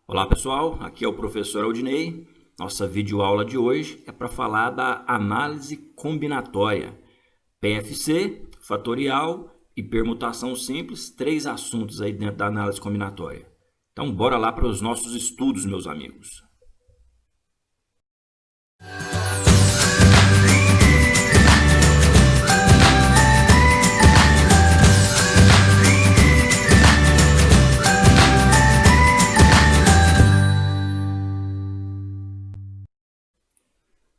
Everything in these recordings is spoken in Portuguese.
Olá pessoal, aqui é o professor Aldinei. Nossa videoaula de hoje é para falar da análise combinatória, PFC, fatorial e permutação simples, três assuntos aí dentro da análise combinatória. Então bora lá para os nossos estudos, meus amigos.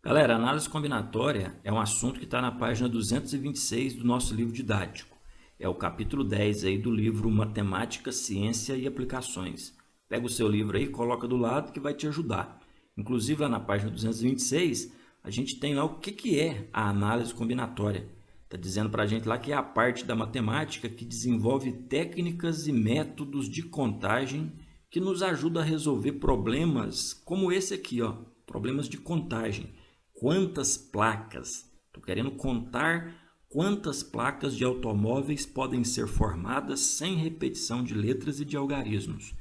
Galera, análise combinatória é um assunto que está na página 226 do nosso livro didático. É o capítulo 10 aí do livro Matemática, Ciência e Aplicações. Pega o seu livro aí, coloca do lado que vai te ajudar. Inclusive lá na página 226, a gente tem lá o que é a análise combinatória. Está dizendo para a gente lá que é a parte da matemática que desenvolve técnicas e métodos de contagem que nos ajuda a resolver problemas como esse aqui, ó, problemas de contagem. Quantas placas? Estou querendo contar quantas placas de automóveis podem ser formadas sem repetição de letras e de algarismos.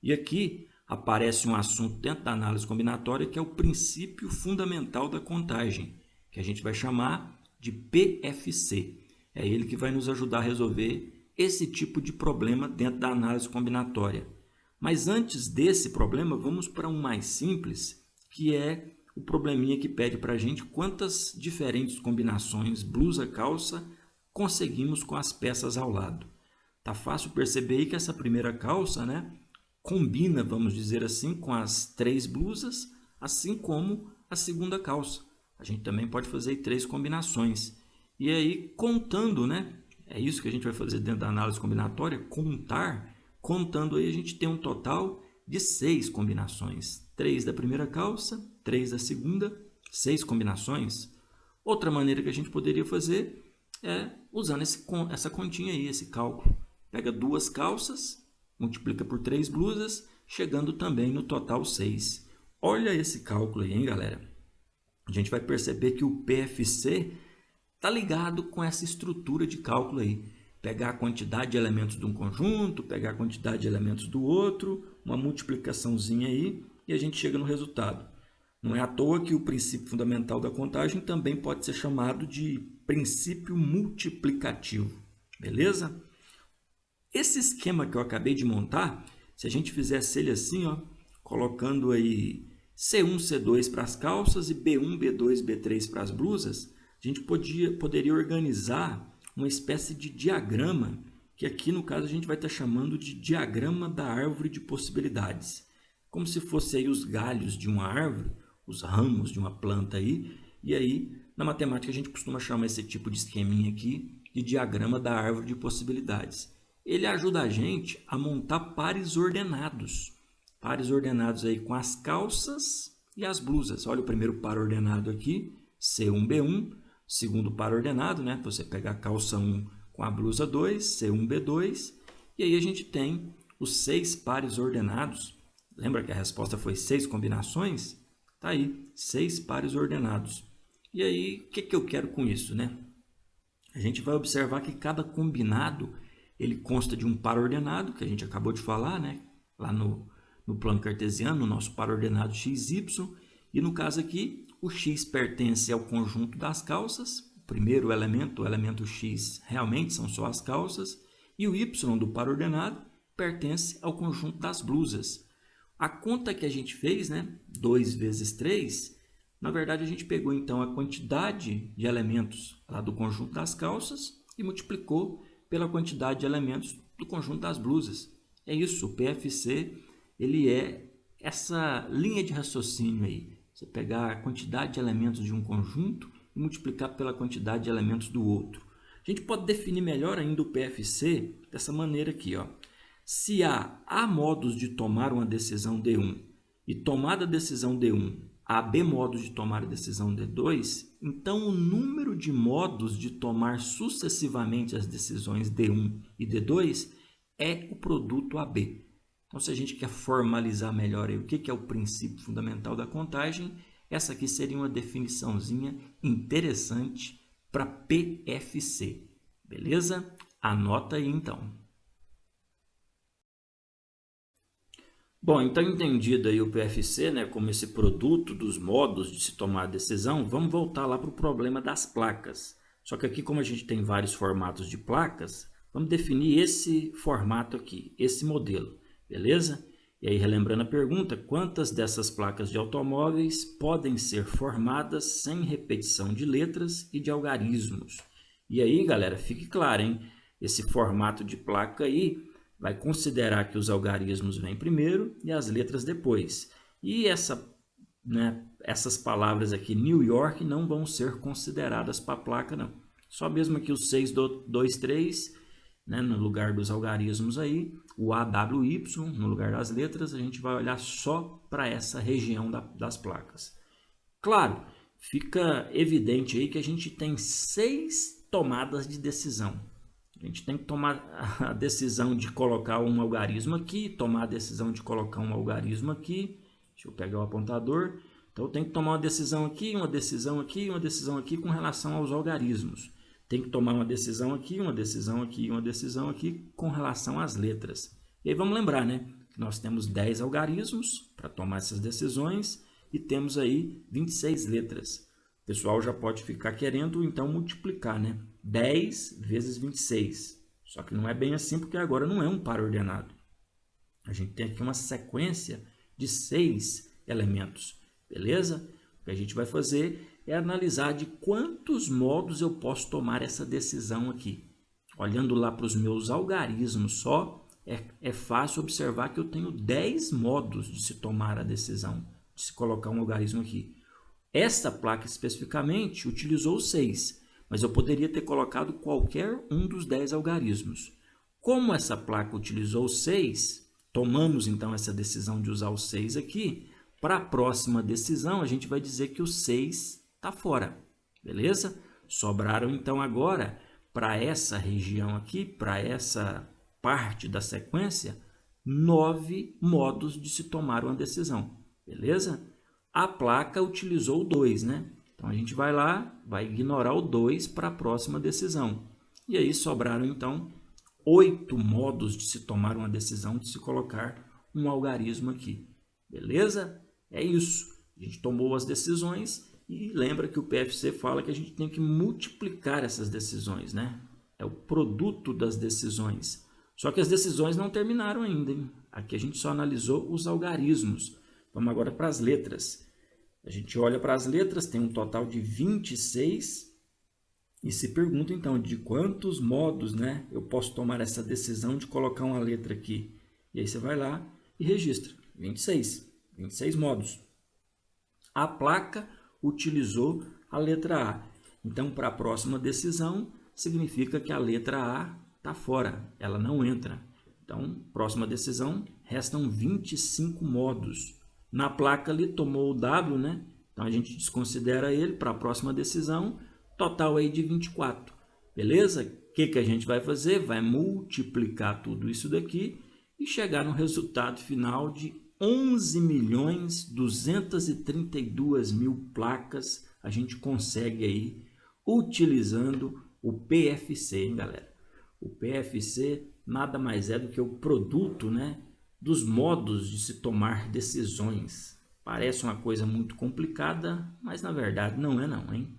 E aqui aparece um assunto dentro da análise combinatória que é o princípio fundamental da contagem, que a gente vai chamar de PFC. É ele que vai nos ajudar a resolver esse tipo de problema dentro da análise combinatória. Mas antes desse problema, vamos para um mais simples, que é o probleminha que pede para a gente quantas diferentes combinações blusa-calça conseguimos com as peças ao lado. Tá fácil perceber aí que essa primeira calça, né, combina, vamos dizer assim, com as três blusas, assim como a segunda calça. A gente também pode fazer três combinações. E aí, contando, né, é isso que a gente vai fazer dentro da análise combinatória, contar. Contando aí, a gente tem um total de 6 combinações. 3 da primeira calça, 3 da segunda, 6 combinações. Outra maneira que a gente poderia fazer é usando essa continha aí, esse cálculo. Pega duas calças, multiplica por 3 blusas, chegando também no total 6. Olha esse cálculo aí, hein, galera? A gente vai perceber que o PFC está ligado com essa estrutura de cálculo aí. Pegar a quantidade de elementos de um conjunto, pegar a quantidade de elementos do outro, uma multiplicaçãozinha aí, e a gente chega no resultado. Não é à toa que o princípio fundamental da contagem também pode ser chamado de princípio multiplicativo. Beleza? Esse esquema que eu acabei de montar, se a gente fizesse ele assim, ó, colocando aí C1, C2 para as calças e B1, B2, B3 para as blusas, a gente poderia organizar uma espécie de diagrama, que aqui no caso a gente vai estar chamando de diagrama da árvore de possibilidades. Como se fosse aí os galhos de uma árvore, os ramos de uma planta aí, e aí na matemática a gente costuma chamar esse tipo de esqueminha aqui de diagrama da árvore de possibilidades. Ele ajuda a gente a montar pares ordenados. Pares ordenados aí com as calças e as blusas. Olha o primeiro par ordenado aqui, C1, B1. Segundo par ordenado, né? Você pega a calça 1 com a blusa 2, C1, B2. E aí a gente tem os 6 pares ordenados. Lembra que a resposta foi 6 combinações? Tá aí, 6 pares ordenados. E aí, o que eu quero com isso, né? A gente vai observar que cada combinado ele consta de um par ordenado, que a gente acabou de falar, né? Lá no plano cartesiano, no nosso par ordenado x, y. E no caso aqui, o x pertence ao conjunto das calças. O primeiro elemento, o elemento x, realmente são só as calças. E o y do par ordenado pertence ao conjunto das blusas. A conta que a gente fez, né? 2 vezes 3, na verdade a gente pegou então a quantidade de elementos lá do conjunto das calças e multiplicou pela quantidade de elementos do conjunto das blusas. É isso, o PFC ele é essa linha de raciocínio aí. Você pegar a quantidade de elementos de um conjunto e multiplicar pela quantidade de elementos do outro. A gente pode definir melhor ainda o PFC dessa maneira aqui, ó. Se há modos de tomar uma decisão D1 e tomada a decisão D1, há B modos de tomar a decisão D2, então o número de modos de tomar sucessivamente as decisões D1 e D2 é o produto AB. Então, se a gente quer formalizar melhor aí, o que é o princípio fundamental da contagem, essa aqui seria uma definiçãozinha interessante para PFC. Beleza? Anota aí então. Bom, então entendido aí o PFC, né, como esse produto dos modos de se tomar a decisão, vamos voltar lá para o problema das placas. Só que aqui, como a gente tem vários formatos de placas, vamos definir esse formato aqui, esse modelo, beleza? E aí, relembrando a pergunta, quantas dessas placas de automóveis podem ser formadas sem repetição de letras e de algarismos? E aí, galera, fique claro, hein? Esse formato de placa aí vai considerar que os algarismos vêm primeiro e as letras depois. E essas palavras aqui, New York, não vão ser consideradas para a placa, não. Só mesmo aqui o 623, né, no lugar dos algarismos aí, o AWY, no lugar das letras, a gente vai olhar só para essa região das placas. Claro, fica evidente aí que a gente tem 6 tomadas de decisão. A gente tem que tomar a decisão de colocar um algarismo aqui, tomar a decisão de colocar um algarismo aqui. Deixa eu pegar o apontador. Então, eu tenho que tomar uma decisão aqui, uma decisão aqui, uma decisão aqui com relação aos algarismos. Tem que tomar uma decisão aqui, uma decisão aqui, uma decisão aqui com relação às letras. E aí vamos lembrar, né, que nós temos 10 algarismos para tomar essas decisões e temos aí 26 letras. O pessoal já pode ficar querendo, então, multiplicar, né? 10 vezes 26. Só que não é bem assim, porque agora não é um par ordenado. A gente tem aqui uma sequência de 6 elementos, beleza? O que a gente vai fazer é analisar de quantos modos eu posso tomar essa decisão aqui. Olhando lá para os meus algarismos só, é fácil observar que eu tenho 10 modos de se tomar a decisão, de se colocar um algarismo aqui. Esta placa especificamente utilizou 6, mas eu poderia ter colocado qualquer um dos 10 algarismos. Como essa placa utilizou 6, tomamos então essa decisão de usar o 6 aqui. Para a próxima decisão, a gente vai dizer que o 6 está fora, beleza? Sobraram então agora, para essa região aqui, para essa parte da sequência, 9 modos de se tomar uma decisão, beleza? A placa utilizou o 2, né? Então, a gente vai lá, vai ignorar o 2 para a próxima decisão. E aí sobraram, então, 8 modos de se tomar uma decisão, de se colocar um algarismo aqui. Beleza? É isso. A gente tomou as decisões e lembra que o PFC fala que a gente tem que multiplicar essas decisões, né? É o produto das decisões. Só que as decisões não terminaram ainda, hein? Aqui a gente só analisou os algarismos. Vamos agora para as letras. A gente olha para as letras, tem um total de 26 e se pergunta então de quantos modos, né, eu posso tomar essa decisão de colocar uma letra aqui. E aí você vai lá e registra 26 modos. A placa utilizou a letra A. Então, para a próxima decisão, significa que a letra A está fora, ela não entra. Então, próxima decisão, restam 25 modos. Na placa ali tomou o W, né? Então a gente desconsidera ele para a próxima decisão, total aí de 24. Beleza? O que a gente vai fazer? Vai multiplicar tudo isso daqui e chegar no resultado final de 11.232.000 placas a gente consegue aí utilizando o PFC, hein, galera? O PFC nada mais é do que o produto, né, dos modos de se tomar decisões. Parece uma coisa muito complicada, mas na verdade não é não, hein?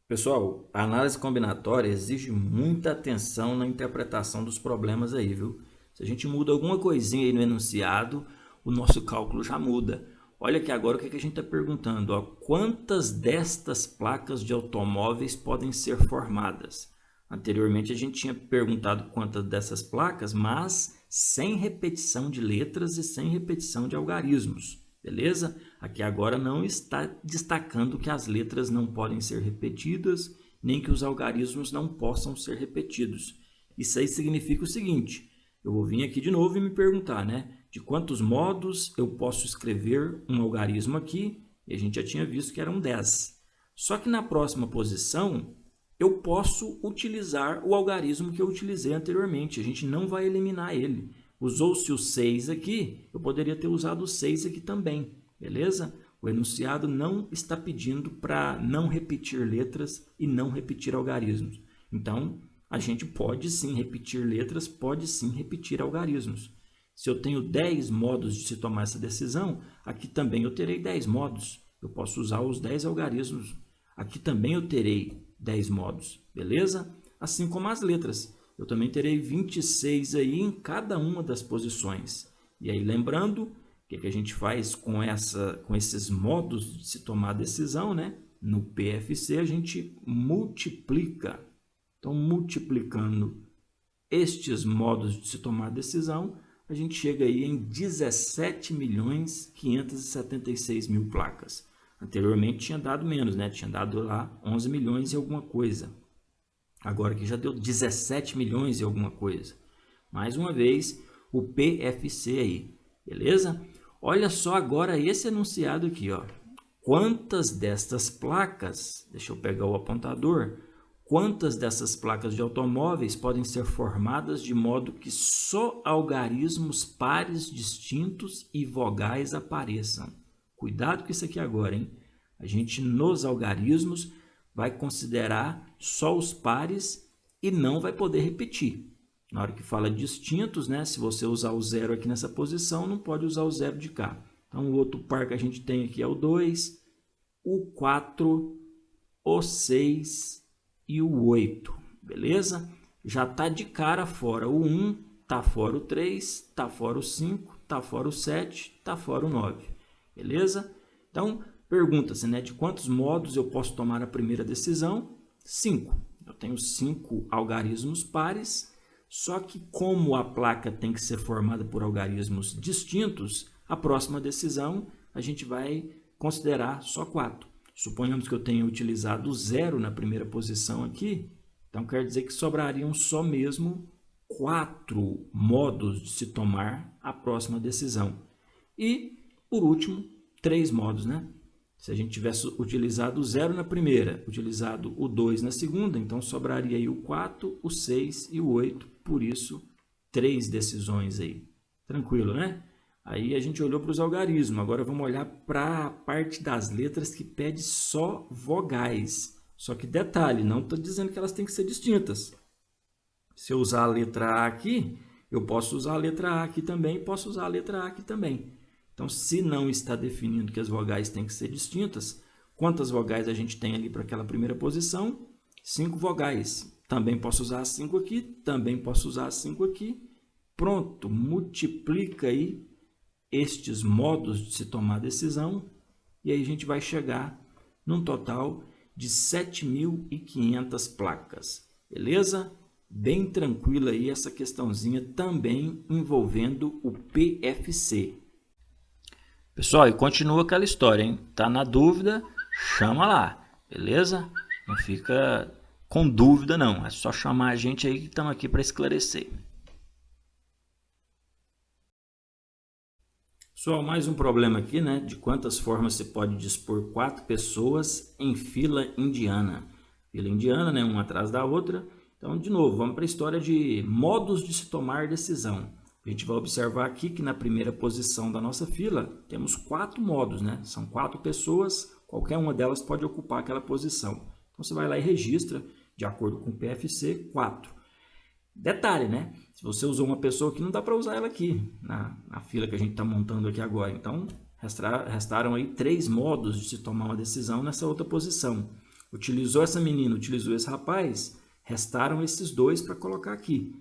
Pessoal, a análise combinatória exige muita atenção na interpretação dos problemas aí, viu? Se a gente muda alguma coisinha aí no enunciado, o nosso cálculo já muda. Olha aqui agora o que a gente está perguntando, ó, quantas destas placas de automóveis podem ser formadas? Anteriormente a gente tinha perguntado quantas dessas placas, mas sem repetição de letras e sem repetição de algarismos, beleza? Aqui agora não está destacando que as letras não podem ser repetidas, nem que os algarismos não possam ser repetidos. Isso aí significa o seguinte, eu vou vir aqui de novo e me perguntar, né? De quantos modos eu posso escrever um algarismo aqui? E a gente já tinha visto que eram 10. Só que na próxima posição, eu posso utilizar o algarismo que eu utilizei anteriormente. A gente não vai eliminar ele. Usou-se o 6 aqui, eu poderia ter usado o 6 aqui também, beleza? O enunciado não está pedindo para não repetir letras e não repetir algarismos. Então, a gente pode sim repetir letras, pode sim repetir algarismos. Se eu tenho 10 modos de se tomar essa decisão, aqui também eu terei 10 modos. Eu posso usar os 10 algarismos. Aqui também eu terei 10 modos, beleza? Assim como as letras. Eu também terei 26 aí em cada uma das posições. E aí, lembrando, o que a gente faz com esses modos de se tomar a decisão, né? No PFC, a gente multiplica. Então, multiplicando estes modos de se tomar a decisão, a gente chega aí em 17.576.000 placas. Anteriormente tinha dado menos, né? Tinha dado lá 11 milhões e alguma coisa. Agora aqui já deu 17 milhões e alguma coisa. Mais uma vez, o PFC aí, beleza? Olha só agora esse enunciado aqui, ó. Quantas destas placas, deixa eu pegar o apontador, quantas dessas placas de automóveis podem ser formadas de modo que só algarismos pares distintos e vogais apareçam? Cuidado com isso aqui agora, hein? A gente nos algarismos vai considerar só os pares e não vai poder repetir. Na hora que fala distintos, né? Se você usar o zero aqui nessa posição, não pode usar o zero de cá. Então, o outro par que a gente tem aqui é o 2, o 4, o 6 e o 8, beleza? Já está de cara fora o 1, está fora o 3, está fora o 5, está fora o 7, está fora o 9, beleza? Então, pergunta-se, né, de quantos modos eu posso tomar a primeira decisão? 5. Eu tenho 5 algarismos pares, só que como a placa tem que ser formada por algarismos distintos, a próxima decisão a gente vai considerar só 4. Suponhamos que eu tenha utilizado o 0 na primeira posição aqui, então quer dizer que sobrariam só mesmo 4 modos de se tomar a próxima decisão. E, por último, 3 modos, né? Se a gente tivesse utilizado o 0 na primeira, utilizado o 2 na segunda, então sobraria aí o 4, o 6 e o 8, por isso 3 decisões aí. Tranquilo, né? Aí a gente olhou para os algarismos, agora vamos olhar para a parte das letras que pede só vogais. Só que detalhe, não estou dizendo que elas têm que ser distintas. Se eu usar a letra A aqui, eu posso usar a letra A aqui também e posso usar a letra A aqui também. Então, se não está definindo que as vogais têm que ser distintas, quantas vogais a gente tem ali para aquela primeira posição? 5 vogais. Também posso usar as 5 aqui, também posso usar as 5 aqui. Pronto, multiplica aí estes modos de se tomar decisão e aí a gente vai chegar num total de 7.500 placas. Beleza? Bem tranquila aí essa questãozinha também envolvendo o PFC. Pessoal, e continua aquela história, hein? Tá na dúvida, chama lá, beleza? Não fica com dúvida não, é só chamar a gente aí que estamos aqui para esclarecer. Pessoal, mais um problema aqui, né? De quantas formas você pode dispor 4 pessoas em fila indiana. Fila indiana, né? Uma atrás da outra. Então, de novo, vamos para a história de modos de se tomar decisão. A gente vai observar aqui que na primeira posição da nossa fila temos 4 modos, né? São 4 pessoas, qualquer uma delas pode ocupar aquela posição. Então você vai lá e registra, de acordo com o PFC, 4. Detalhe, né? Se você usou uma pessoa aqui, não dá para usar ela aqui, na fila que a gente está montando aqui agora. Então, restaram aí 3 modos de se tomar uma decisão nessa outra posição. Utilizou essa menina, utilizou esse rapaz, restaram esses 2 para colocar aqui.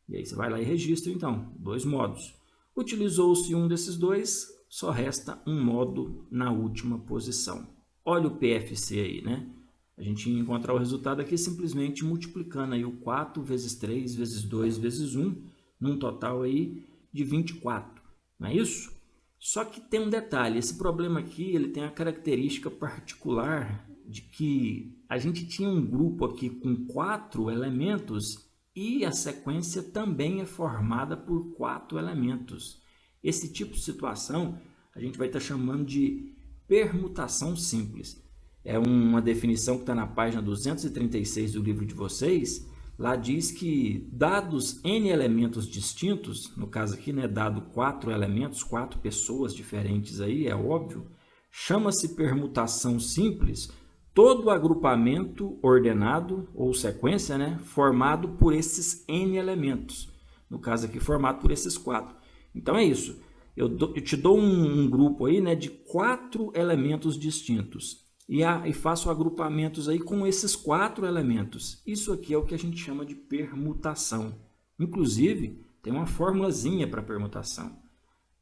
E aí você vai lá e registra, então, 2 modos. Utilizou-se um desses 2, só resta um modo na última posição. Olha o PFC aí, né? A gente ia encontrar o resultado aqui simplesmente multiplicando aí o 4 vezes 3 vezes 2 vezes 1, num total aí de 24, não é isso? Só que tem um detalhe, esse problema aqui ele tem a característica particular de que a gente tinha um grupo aqui com 4 elementos e a sequência também é formada por 4 elementos. Esse tipo de situação a gente vai estar chamando de permutação simples. É uma definição que está na página 236 do livro de vocês. Lá diz que dados N elementos distintos, no caso aqui, né, dado 4 elementos, 4 pessoas diferentes aí, é óbvio, chama-se permutação simples todo agrupamento ordenado ou sequência, né, formado por esses n elementos. No caso aqui, formado por esses 4. Então é isso. Eu te dou um grupo aí, né, de 4 elementos distintos. E faço agrupamentos aí com esses 4 elementos. Isso aqui é o que a gente chama de permutação. Inclusive, tem uma formulazinha para permutação.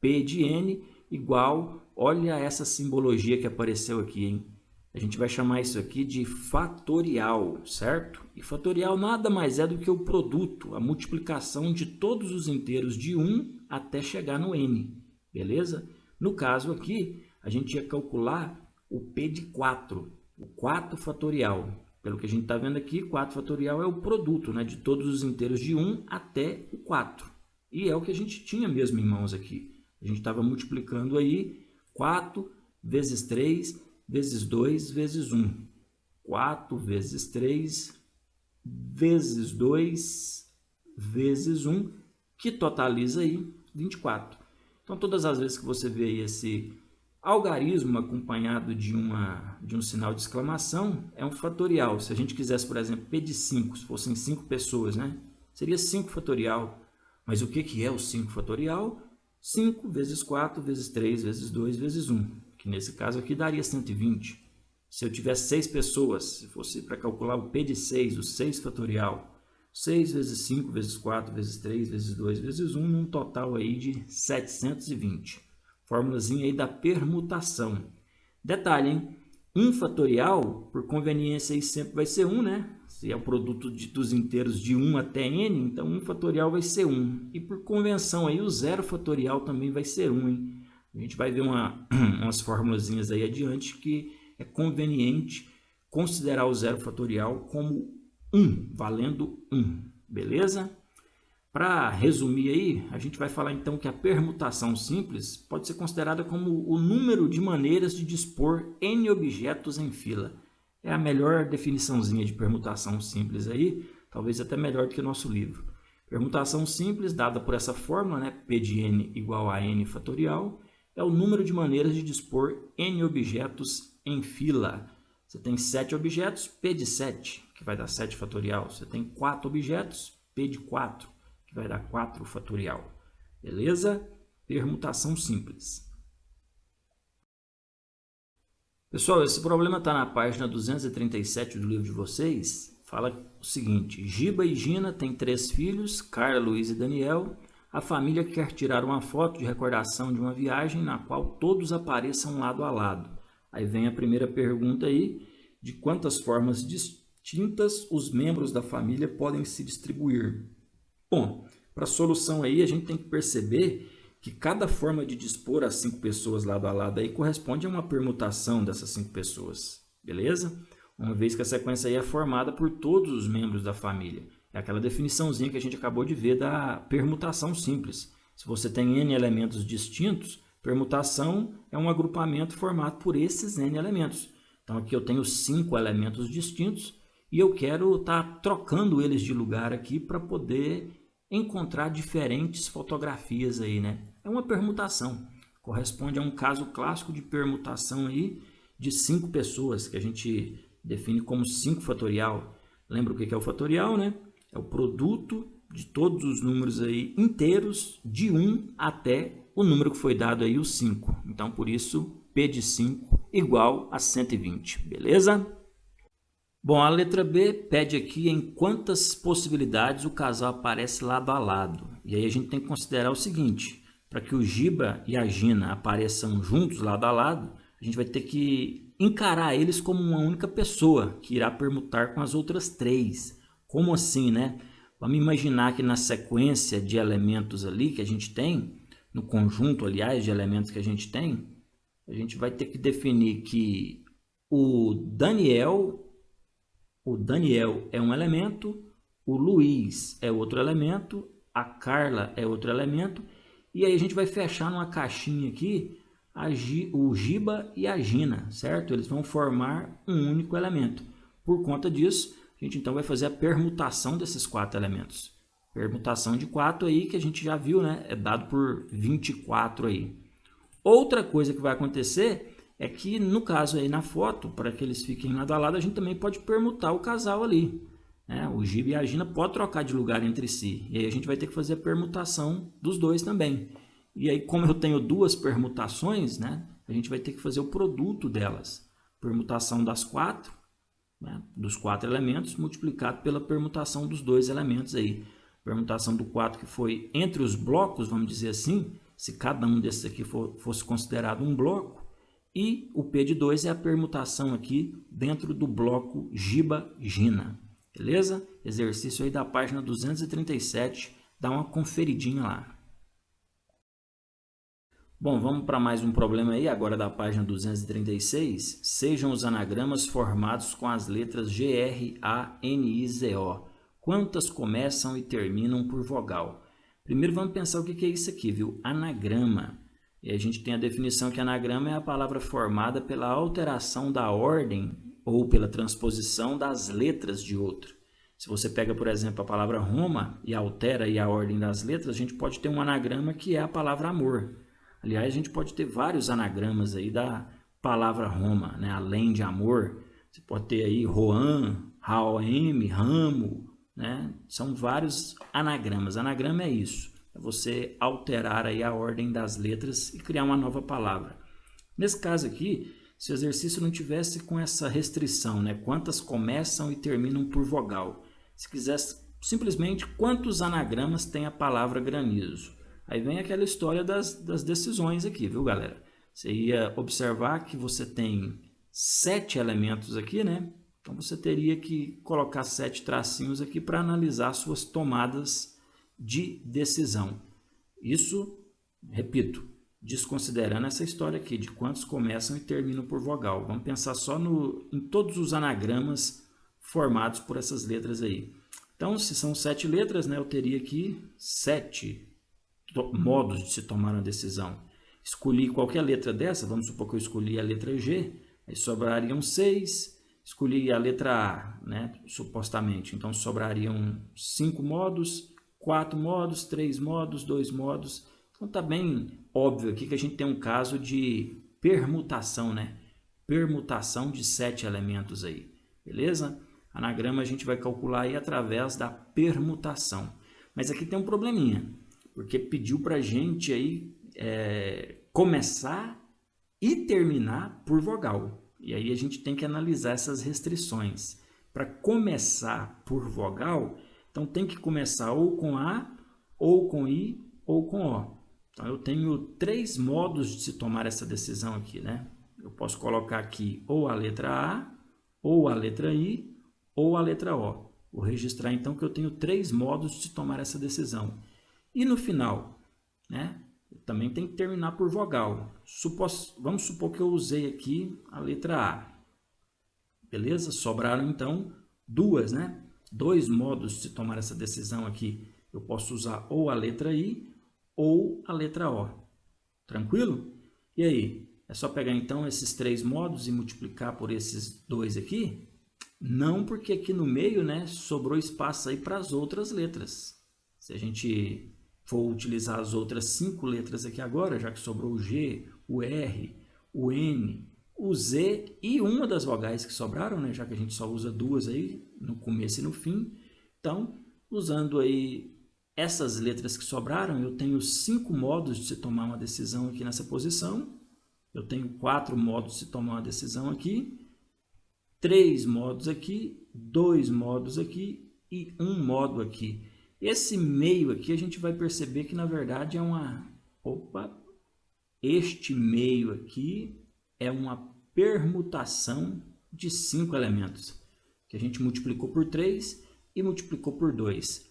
P de n igual, olha essa simbologia que apareceu aqui, hein? A gente vai chamar isso aqui de fatorial, certo? E fatorial nada mais é do que o produto, a multiplicação de todos os inteiros de 1 até chegar no n, beleza? No caso aqui, a gente ia calcular o P de 4, o 4 fatorial. Pelo que a gente está vendo aqui, 4 fatorial é o produto, né, de todos os inteiros de 1 até o 4. E é o que a gente tinha mesmo em mãos aqui. A gente estava multiplicando aí 4 vezes 3 vezes 2 vezes 1. 4 vezes 3 vezes 2 vezes 1, que totaliza aí 24. Então, todas as vezes que você vê aí esse algarismo acompanhado de um sinal de exclamação, é um fatorial. Se a gente quisesse, por exemplo, P de 5, se fossem 5 pessoas, né? Seria 5 fatorial. Mas o que é o 5 fatorial? 5 vezes 4 vezes 3 vezes 2 vezes 1, que nesse caso aqui daria 120. Se eu tivesse 6 pessoas, se fosse para calcular o P de 6, o 6 fatorial, 6 vezes 5 vezes 4 vezes 3 vezes 2 vezes 1, num total aí de 720. Fórmulazinha aí da permutação. Detalhe, hein? 1 fatorial, por conveniência, aí sempre vai ser 1, né? Se é o produto dos inteiros de 1 até n, então 1 fatorial vai ser 1. E por convenção, aí, o 0 fatorial também vai ser 1, hein? A gente vai ver umas formulazinhas aí adiante que é conveniente considerar o 0 fatorial como 1, valendo 1, beleza? Para resumir aí, a gente vai falar então que a permutação simples pode ser considerada como o número de maneiras de dispor n objetos em fila. É a melhor definiçãozinha de permutação simples aí, talvez até melhor do que o nosso livro. Permutação simples, dada por essa fórmula, né, P de n igual a n fatorial, é o número de maneiras de dispor n objetos em fila. Você tem 7 objetos, P de 7, que vai dar 7 fatorial. Você tem 4 objetos, P de 4. Vai dar 4 fatorial. Beleza? Permutação simples. Pessoal, esse problema está na página 237 do livro de vocês. Fala o seguinte: Giba e Gina têm 3 filhos, Carla, Luiz e Daniel. A família quer tirar uma foto de recordação de uma viagem na qual todos apareçam lado a lado. Aí vem a primeira pergunta aí, de quantas formas distintas os membros da família podem se distribuir. Bom, para a solução aí, a gente tem que perceber que cada forma de dispor as 5 pessoas lado a lado aí corresponde a uma permutação dessas 5 pessoas, beleza? Uma vez que a sequência aí é formada por todos os membros da família. É aquela definiçãozinha que a gente acabou de ver da permutação simples. Se você tem n elementos distintos, permutação é um agrupamento formado por esses n elementos. Então aqui eu tenho 5 elementos distintos e eu quero estar trocando eles de lugar aqui para poder encontrar diferentes fotografias aí, né? É uma permutação. Corresponde a um caso clássico de permutação aí de 5 pessoas, que a gente define como 5 fatorial. Lembra o que é o fatorial, né? É o produto de todos os números aí inteiros de 1 até o número que foi dado aí, o 5. Então, por isso, P de 5 igual a 120, beleza? Bom, a letra B pede aqui em quantas possibilidades o casal aparece lado a lado. E aí a gente tem que considerar o seguinte: para que o Giba e a Gina apareçam juntos lado a lado, a gente vai ter que encarar eles como uma única pessoa, que irá permutar com as outras 3. Como assim, né? Vamos imaginar que na sequência de elementos ali que a gente tem, no conjunto, aliás, de elementos que a gente tem, a gente vai ter que definir que o Daniel é um elemento, o Luiz é outro elemento, a Carla é outro elemento, e aí a gente vai fechar numa caixinha aqui o Giba e a Gina, certo? Eles vão formar um único elemento. Por conta disso, a gente então vai fazer a permutação desses 4 elementos. Permutação de 4 aí que a gente já viu, né? É dado por 24 aí. Outra coisa que vai acontecer é que no caso aí na foto, para que eles fiquem lado a lado, a gente também pode permutar o casal ali, né? O Giba e a Gina podem trocar de lugar entre si, e aí a gente vai ter que fazer a permutação dos dois também. E aí, como eu tenho duas permutações, né, a gente vai ter que fazer o produto delas. Permutação das quatro, né, dos 4 elementos, multiplicado pela permutação dos 2 elementos aí. Permutação do 4 que foi entre os blocos, vamos dizer assim, se cada um desses aqui fosse considerado um bloco. E o P de 2 é a permutação aqui dentro do bloco Giba-Gina. Beleza? Exercício aí da página 237, dá uma conferidinha lá. Bom, vamos para mais um problema aí, agora da página 236. Sejam os anagramas formados com as letras G, R, A, N, I, Z, O. Quantas começam e terminam por vogal? Primeiro vamos pensar o que é isso aqui, viu? Anagrama. E a gente tem a definição que anagrama é a palavra formada pela alteração da ordem ou pela transposição das letras de outro. Se você pega, por exemplo, a palavra Roma e altera aí a ordem das letras, a gente pode ter um anagrama que é a palavra amor. Aliás, a gente pode ter vários anagramas aí da palavra Roma, né? Além de amor, você pode ter aí Roan, Raoem, Ramo, né? São vários anagramas. Anagrama é isso, é você alterar aí a ordem das letras e criar uma nova palavra. Nesse caso aqui, se o exercício não tivesse com essa restrição, né? Quantas começam e terminam por vogal. Se quisesse simplesmente quantos anagramas tem a palavra granizo. Aí vem aquela história das decisões aqui, viu, galera? Você ia observar que você tem 7 elementos aqui, né? Então você teria que colocar 7 tracinhos aqui para analisar suas tomadas de decisão. Isso, repito, desconsiderando essa história aqui de quantos começam e terminam por vogal. Vamos pensar só em todos os anagramas formados por essas letras aí. Então, se são 7 letras, né, eu teria aqui 7 modos de se tomar uma decisão. Escolhi qualquer letra dessa, vamos supor que eu escolhi a letra G, aí sobrariam 6, escolhi a letra A, né, supostamente, então sobrariam 5 modos, 4 modos, 3 modos, 2 modos. Então está bem óbvio aqui que a gente tem um caso de permutação, né? Permutação de 7 elementos aí, beleza? Anagrama a gente vai calcular aí através da permutação. Mas aqui tem um probleminha, porque pediu para a gente aí começar e terminar por vogal. E aí a gente tem que analisar essas restrições. Para começar por vogal, então tem que começar ou com A, ou com I, ou com O. Então eu tenho 3 modos de se tomar essa decisão aqui, né? Eu posso colocar aqui ou a letra A, ou a letra I, ou a letra O. Vou registrar então que eu tenho 3 modos de se tomar essa decisão. E no final, né, também tem que terminar por vogal. Vamos supor que eu usei aqui a letra A. Beleza? Sobraram então 2, né? 2 modos de se tomar essa decisão aqui. Eu posso usar ou a letra I ou a letra O. Tranquilo? E aí? É só pegar então esses 3 modos e multiplicar por esses 2 aqui? Não, porque aqui no meio, né, sobrou espaço aí para as outras letras. Se a gente for utilizar as outras 5 letras aqui agora, já que sobrou o G, o R, o N, o Z e uma das vogais que sobraram, né, já que a gente só usa 2 aí, no começo e no fim. Então, usando aí essas letras que sobraram, eu tenho 5 modos de se tomar uma decisão aqui nessa posição. Eu tenho 4 modos de se tomar uma decisão aqui, 3 modos aqui, 2 modos aqui e 1 modo aqui. Esse meio aqui a gente vai perceber que na verdade é este meio aqui é uma permutação de 5 elementos, que a gente multiplicou por 3 e multiplicou por 2.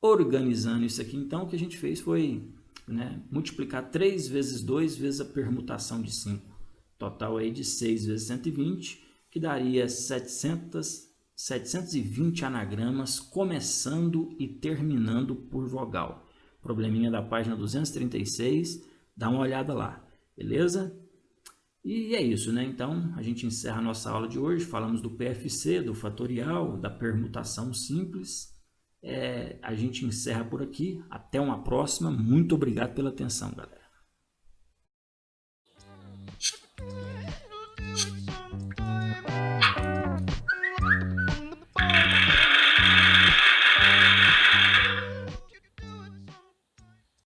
Organizando isso aqui, então, o que a gente fez foi, né, multiplicar 3 vezes 2 vezes a permutação de 5. Total aí de 6 vezes 120, que daria 720 anagramas começando e terminando por vogal. Probleminha da página 236, dá uma olhada lá, beleza? E é isso, né? Então, a gente encerra a nossa aula de hoje. Falamos do PFC, do fatorial, da permutação simples. A gente encerra por aqui. Até uma próxima. Muito obrigado pela atenção, galera.